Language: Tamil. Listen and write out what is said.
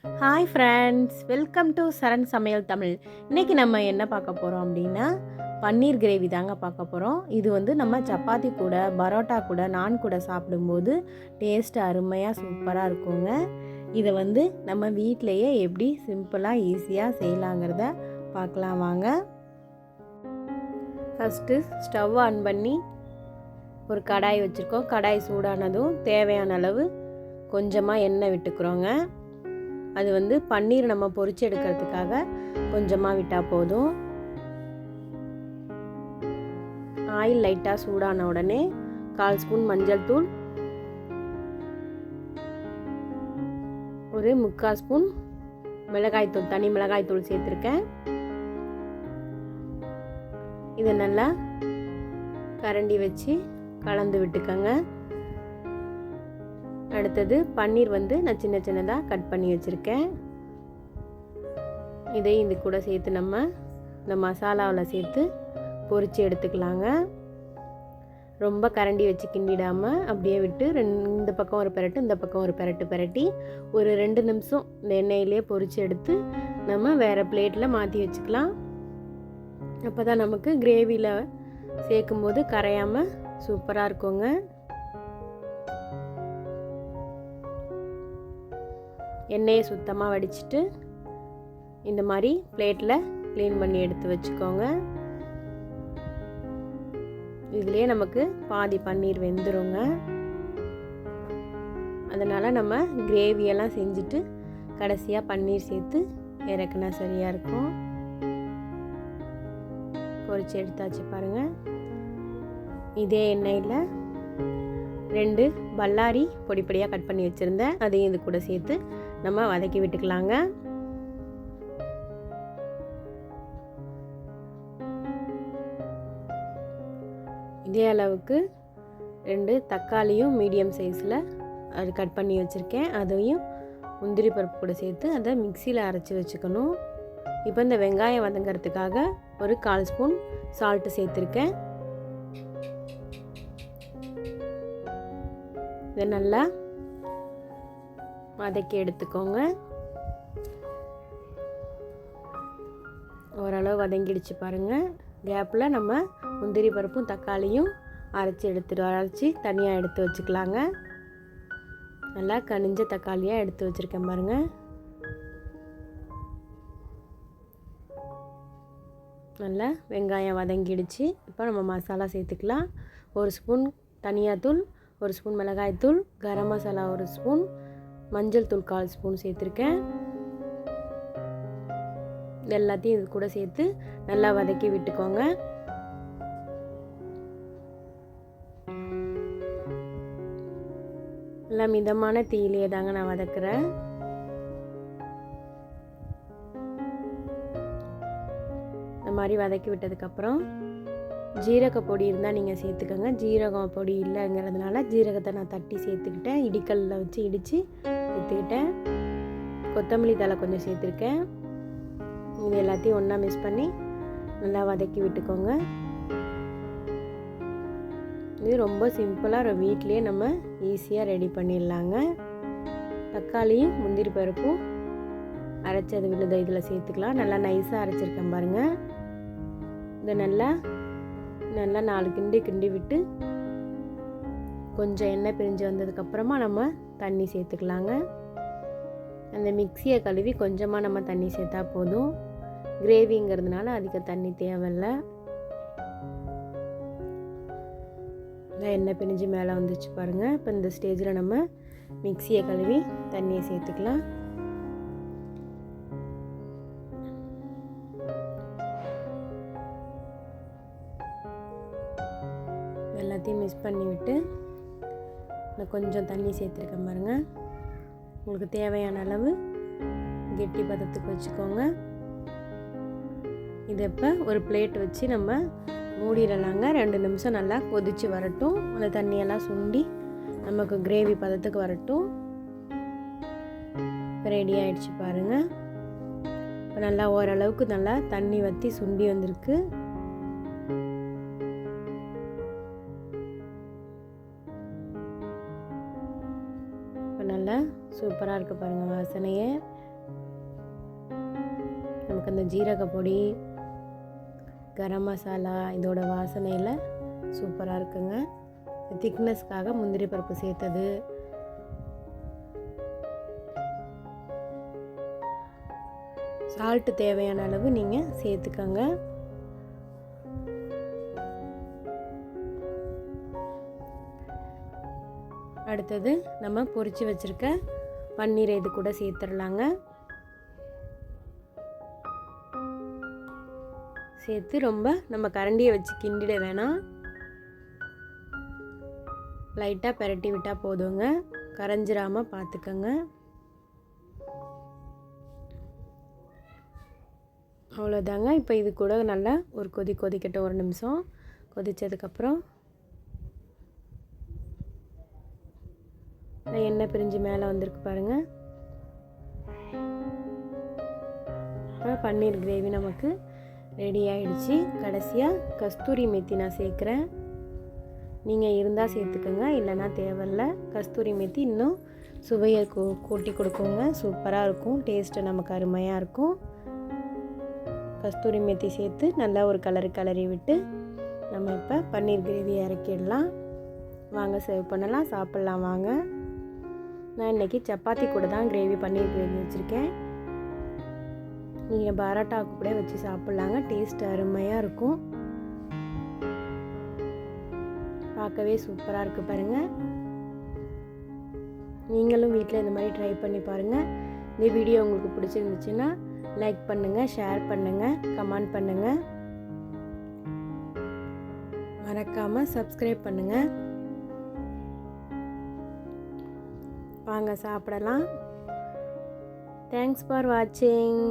ஹாய் ஃப்ரெண்ட்ஸ், வெல்கம் டு சரண் சமையல் தமிழ். இன்றைக்கி நம்ம என்ன பார்க்க போகிறோம் அப்படின்னா, பன்னீர் கிரேவி தாங்க பார்க்க போகிறோம். இது வந்து நம்ம சப்பாத்தி கூட, பரோட்டா கூட, நான் கூட சாப்பிடும்போது டேஸ்ட் அருமையாக சூப்பராக இருக்குங்க. இதை வந்து நம்ம வீட்டிலையே எப்படி சிம்பிளாக ஈஸியாக செய்யலாங்கிறத பார்க்கலாம் வாங்க. ஃபஸ்ட்டு ஸ்டவ் ஆன் பண்ணி ஒரு கடாய் வச்சுருக்கோம். கடாய் சூடானதும் தேவையான அளவு கொஞ்சமாக எண்ணெய் விட்டுக்கிறோங்க. அது வந்து பன்னீர் நம்ம பொரிச்சு எடுக்கிறதுக்காக கொஞ்சமாக விட்டால் போதும். ஆயில் லைட்டாக சூடான உடனே 1/4 ஸ்பூன் மஞ்சள் தூள், ஒரு 3/4 ஸ்பூன் மிளகாய்த்தூள், தனி மிளகாய்த்தூள் சேர்த்துருக்கேன். இதை நல்லா கரண்டி வச்சு கலந்து விட்டுக்கோங்க. அடுத்தது பன்னீர் வந்து நான் சின்ன சின்னதாக கட் பண்ணி வச்சுருக்கேன். இதையும் இது கூட சேர்த்து நம்ம இந்த மசாலாவில் சேர்த்து பொரித்து எடுத்துக்கலாங்க. ரொம்ப கரண்டி வச்சு கிண்டிடாமல் அப்படியே விட்டு இந்த பக்கம் ஒரு பெரட்டு, இந்த பக்கம் ஒரு பெரட்டு பெரட்டி ஒரு 2 நிமிஷம் இந்த எண்ணெயிலே பொரித்து எடுத்து நம்ம வேறு பிளேட்டில் மாற்றி வச்சுக்கலாம். அப்போ தான் நமக்கு கிரேவியில் சேர்க்கும்போது கரையாமல் சூப்பராக இருக்குங்க. எண்ணெயை சுத்தமாக வடிச்சிட்டு இந்த மாதிரி பிளேட்டில் க்ளீன் பண்ணி எடுத்து வச்சுக்கோங்க. இதுலேயே நமக்கு பாதி பன்னீர் வெந்துருங்க. அதனால் நம்ம கிரேவியெல்லாம் செஞ்சுட்டு கடைசியாக பன்னீர் சேர்த்து இறக்குனா சரியாக இருக்கும். பொரிச்சு எடுத்தாச்சு பாருங்கள். இதே எண்ணெயில் 2 பல்லாரி பொடி பொடியாக கட் பண்ணி வச்சுருந்தேன். அதையும் இது கூட சேர்த்து நம்ம வதக்கி விட்டுக்கலாங்க. இதே அளவுக்கு 2 தக்காளியும் மீடியம் சைஸில் அது கட் பண்ணி வச்சுருக்கேன். அதையும் முந்திரி பருப்பு கூட சேர்த்து அதை மிக்சியில் அரைச்சி வச்சுக்கணும். இப்போ இந்த வெங்காயம் வதங்கிறதுக்காக ஒரு 1/4 ஸ்பூன் சால்ட்டு சேர்த்துருக்கேன். இதை நல்லா வதக்கி எடுத்துக்கோங்க. ஓரளவு வதங்கிடுச்சு பாருங்கள். கேப்பில் நம்ம முந்திரி பருப்பும் தக்காளியும் அரைச்சி தனியாக எடுத்து வச்சுக்கலாங்க. நல்லா கனிஞ்ச தக்காளியாக எடுத்து வச்சுருக்கேன் பாருங்கள். நல்லா வெங்காயம் வதங்கிடுச்சு. இப்போ நம்ம மசாலா சேர்த்துக்கலாம். 1 ஸ்பூன் தனியாத்தூள், 1 ஸ்பூன் மிளகாய்த்தூள், கரம் மசாலா 1 ஸ்பூன், மஞ்சள் தூள் 1/4 ஸ்பூன் சேர்த்துருக்கேன். எல்லாத்தையும் இது கூட சேர்த்து நல்லா வதக்கி விட்டுக்கோங்க. நல்லா மிதமான தீயிலே தாங்க நான் வதக்குறேன். இந்த மாதிரி வதக்கி விட்டதுக்கப்புறம் ஜீரக பொடி இருந்தால் நீங்கள் சேர்த்துக்கோங்க. ஜீரகம் பொடி இல்லைங்கிறதுனால ஜீரகத்தை நான் தட்டி சேர்த்துக்கிட்டேன். இடிக்கல்லில் வச்சு இடித்து சேர்த்துக்கிட்டேன். கொத்தமல்லி தழை கொஞ்சம் சேர்த்துருக்கேன். இது எல்லாத்தையும் ஒன்றா மிக்ஸ் பண்ணி நல்லா வதக்கி விட்டுக்கோங்க. இது ரொம்ப சிம்பிளாக வீட்டிலே நம்ம ஈஸியாக ரெடி பண்ணிடலாங்க. தக்காளியும் முந்திரி பருப்பும் அரைச்சது விழுத இதில் சேர்த்துக்கலாம். நல்லா நைஸாக அரைச்சிருக்கேன் பாருங்கள். இதை நல்லா 4 கிண்டி விட்டு கொஞ்சம் எண்ணெய் பிரிஞ்சு வந்ததுக்கப்புறமா நம்ம தண்ணி சேர்த்துக்கலாங்க. அந்த மிக்சியை கழுவி கொஞ்சமாக நம்ம தண்ணி சேர்த்தா போதும். கிரேவிங்கிறதுனால அதிக தண்ணி தேவையில்லை. எண்ணெய் பிரிஞ்சு மேலே வந்துச்சு பாருங்கள். இப்போ இந்த ஸ்டேஜில் நம்ம மிக்சியை கழுவி தண்ணியை சேர்த்துக்கலாம். எல்லாத்தையும் மிக்ஸ் பண்ணி விட்டு நான் கொஞ்சம் தண்ணி சேர்த்துருக்கேன் பாருங்கள். உங்களுக்கு தேவையான அளவு கெட்டி பதத்துக்கு வச்சுக்கோங்க. இதை இப்போ ஒரு பிளேட் வச்சு நம்ம மூடிடலாங்க. 2 நிமிஷம் நல்லா கொதித்து வரட்டும். அந்த தண்ணியெல்லாம் சுண்டி நமக்கு கிரேவி பதத்துக்கு வரட்டும். ரெடி ஆகிடுச்சு பாருங்கள். இப்போ நல்லா ஓரளவுக்கு நல்லா தண்ணி வற்றி சுண்டி வந்திருக்கு. நல்லா சூப்பராக இருக்குது பாருங்கள் வாசனையே. இந்த ஜீரக பொடி, கரம் மசாலா இதோட வாசனையில் சூப்பராக இருக்குங்க. திக்னஸ்க்காக முந்திரி பருப்பு சேர்த்தது. சால்ட்டு தேவையான அளவு நீங்கள் சேர்த்துக்கோங்க. அடுத்தது நம்ம பொரிச்சு வச்சுருக்க பன்னீரை இது கூட சேர்த்துடலாங்க. சேர்த்து ரொம்ப நம்ம கரண்டியை வச்சு கிண்டிட வேணாம், லைட்டாக பெரட்டி விட்டால் போதுங்க, கரைஞ்சிராமல் பார்த்துக்கோங்க. அவ்வளோதாங்க. இப்போ இது கூட நல்லா ஒரு கொதிக்கட்டும். ஒரு நிமிஷம் கொதித்ததுக்கப்புறம் எண்ணெய் பிரிஞ்சு மேலே வந்திருக்கு பாருங்கள். இப்போ பன்னீர் கிரேவி நமக்கு ரெடி ஆகிடுச்சு. கடைசியாக கஸ்தூரி மேத்தி நான் சேர்க்குறேன். நீங்கள் இருந்தால் சேர்த்துக்கோங்க, இல்லைன்னா தேவையில்ல. கஸ்தூரி மேத்தி இன்னும் சுவையை கூட்டி கொடுக்குங்க, சூப்பராக இருக்கும், டேஸ்ட்டு நமக்கு அருமையாக இருக்கும். கஸ்தூரி மேத்தி சேர்த்து நல்லா ஒரு கிளறி விட்டு நம்ம இப்போ பன்னீர் கிரேவி இறக்கிடலாம். வாங்க சர்வ் பண்ணலாம், சாப்பிட்லாம் வாங்க. நான் இன்றைக்கி சப்பாத்தி கூட தான் பன்னீர் கிரேவி வச்சுருக்கேன். நீங்கள் பரோட்டாவுக்கு கூட வச்சு சாப்பிட்லாங்க, டேஸ்ட் அருமையாக இருக்கும். பார்க்கவே சூப்பராக இருக்குது பாருங்கள். நீங்களும் வீட்டில் இந்த மாதிரி ட்ரை பண்ணி பாருங்கள். இந்த வீடியோ உங்களுக்கு பிடிச்சிருந்துச்சுன்னா லைக் பண்ணுங்கள், ஷேர் பண்ணுங்கள், கமெண்ட் பண்ணுங்கள், மறக்காமல் சப்ஸ்கிரைப் பண்ணுங்கள். வாங்க சாப்பிடலாம். தேங்க்ஸ் ஃபார் வாட்சிங்.